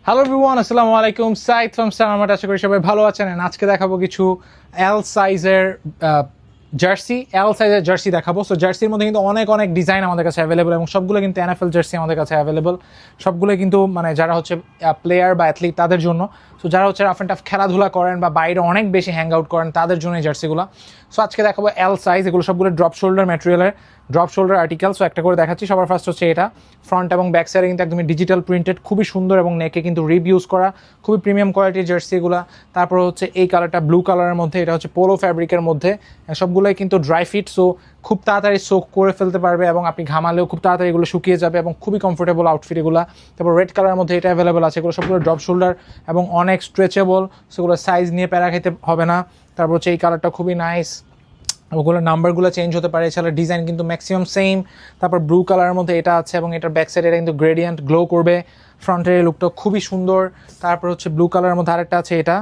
Hello everyone, আসসালামু আলাইকুম। Saeed from স্টারমার্ট। আশা করি সবাই ভালো আছেন। And আজকে দেখাবো কিছু এল সাইজের জার্সি দেখাবো। সো জার্সির মধ্যে কিন্তু অনেক অনেক ডিজাইন আমাদের কাছে অ্যাভেলেবল, এবং সবগুলো কিন্তু এনএফএল জার্সি আমাদের কাছে অ্যাভেলেবল। সবগুলো কিন্তু মানে যারা হচ্ছে প্লেয়ার বা অ্যাথলিট তাদের জন্য। সো যারা হচ্ছে রাফ অ্যান্ড টাফ খেলাধুলা করেন বা বাইরে অনেক বেশি হ্যাং আউট করেন তাদের জন্য এই জার্সিগুলো। সো আজকে দেখাবো এল সাইজ। এগুলো সবগুলো ড্রপ শোল্ডার ম্যাটেরিয়ালের, ড্রপ শোল্ডার আর্টিকেল। সো একটা করে দেখাচ্ছি। সবার ফার্স্ট হচ্ছে এটা, ফ্রন্ট এবং ব্যাক সাইডে কিন্তু একদমই ডিজিটাল প্রিন্টেড, খুবই সুন্দর, এবং নেকে কিন্তু রিব ইউজ করা, খুবই প্রিমিয়াম কোয়ালিটির জার্সিগুলো। তারপর হচ্ছে এই কালারটা ব্লু কালারের মধ্যে, এটা হচ্ছে পোলো ফ্যাব্রিকের মধ্যে। সবগুলোই কিন্তু ড্রাই ফিট, সো খুব তাড়াতাড়ি সোক করে ফেলতে পারবে, এবং আপনি ঘামালেও খুব তাড়াতাড়ি এগুলো শুকিয়ে যাবে, এবং খুবই কমফোর্টেবল আউটফিট এগুলো। তারপর রেড কালারের মধ্যে এটা অ্যাভেলেবল আছে। এগুলো সবগুলো ড্রপ শোল্ডার এবং অনেক স্ট্রেচেবল, সেগুলো সাইজ নিয়ে প্যারা খেতে হবে না। তারপর হচ্ছে এই কালারটা খুবই নাইস, ওগুলো নাম্বারগুলো চেঞ্জ হতে পারে, এছাড়া ডিজাইন কিন্তু ম্যাক্সিমাম সেম। তারপর ব্লু কালারের মধ্যে এটা আছে, এবং এটার ব্যাক সাইডে এটা কিন্তু গ্রেডিয়েন্ট গ্লো করবে, ফ্রন্টের লুকটা খুবই সুন্দর। তারপর হচ্ছে ব্লু কালারের মধ্যে আরেকটা আছে এটা।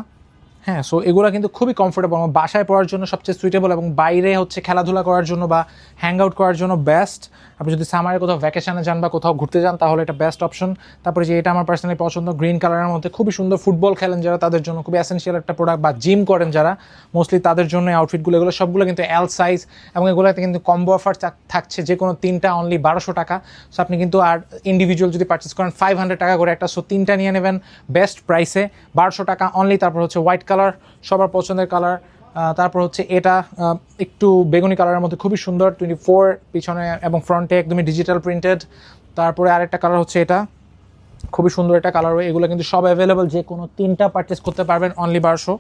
হ্যাঁ, সো এগুলো কিন্তু খুবই কমফোর্টেবল, বাসায় পড়ার জন্য সবচেয়ে সুইটেবল, এবং বাইরে হচ্ছে খেলাধুলা করার জন্য বা হ্যাং আউট করার জন্য বেস্ট। আপনি যদি সামারে কোথাও ভ্যাকেশনে যান বা কোথাও ঘুরতে যান তাহলে এটা বেস্ট অপশন। তারপরে যে এটা আমার পার্সোনালি পছন্দ, গ্রিন কালারের মধ্যে খুবই সুন্দর। ফুটবল খেলেন যারা তাদের জন্য খুবই এসেনশিয়াল একটা প্রোডাক্ট, বা জিম করেন যারা মোস্টলি তাদের জন্য আউটফিটগুলো। এগুলো সবগুলো কিন্তু এল সাইজ, এবং এগুলোতে কিন্তু কম্বো অফার থাকছে, যে কোনো তিনটা অনলি 1200 টাকা। সো আপনি কিন্তু আর ইন্ডিভিজুয়াল যদি পারচেস করেন 500 টাকা করে একটা, সো তিনটা নিয়ে নেবেন বেস্ট প্রাইসে 1200 টাকা অনলি। তারপর হচ্ছে হোয়াইট কালার, সবার পছন্দের কালার। তারপর হচ্ছে এটা একটু বেগুনি কালারের মধ্যে, খুবই সুন্দর, 24 পিছনে এবং ফ্রন্টে একদমই ডিজিটাল প্রিন্টেড। তারপরে আরেকটা কালার হচ্ছে এটা, খুবই সুন্দর একটা কালার। এগুলো কিন্তু সব অ্যাভেলেবল, যে কোনো তিনটা পারচেস করতে পারবেন অনলি 1200।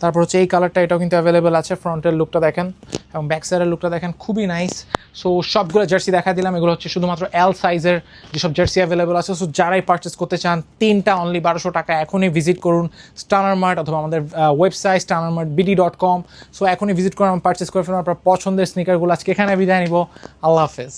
তারপর হচ্ছে এই কালারটা, এটাও কিন্তু অ্যাভেলেবল আছে। ফ্রন্টের লুকটা দেখেন এবং ব্যাক সাইডের লুকটা দেখেন, খুবই নাইস। সো সবগুলো জার্সি দেখা দিলাম। এগুলো হচ্ছে শুধুমাত্র এল সাইজের যেসব জার্সি অ্যাভেলেবল আছে। সো যারাই পারচেস করতে চান তিনটা অনলি 1200 টাকা, এখনই ভিজিট করুন স্টারমার্ট অথবা আমাদের ওয়েবসাইট starmartbd.com। সো এখনই ভিজিট করুন, পারচেস করে ফেলুন আপনার পছন্দের স্নিকারগুলো। আজকে এখানে বিদায় নিব। আল্লাহ হাফেজ।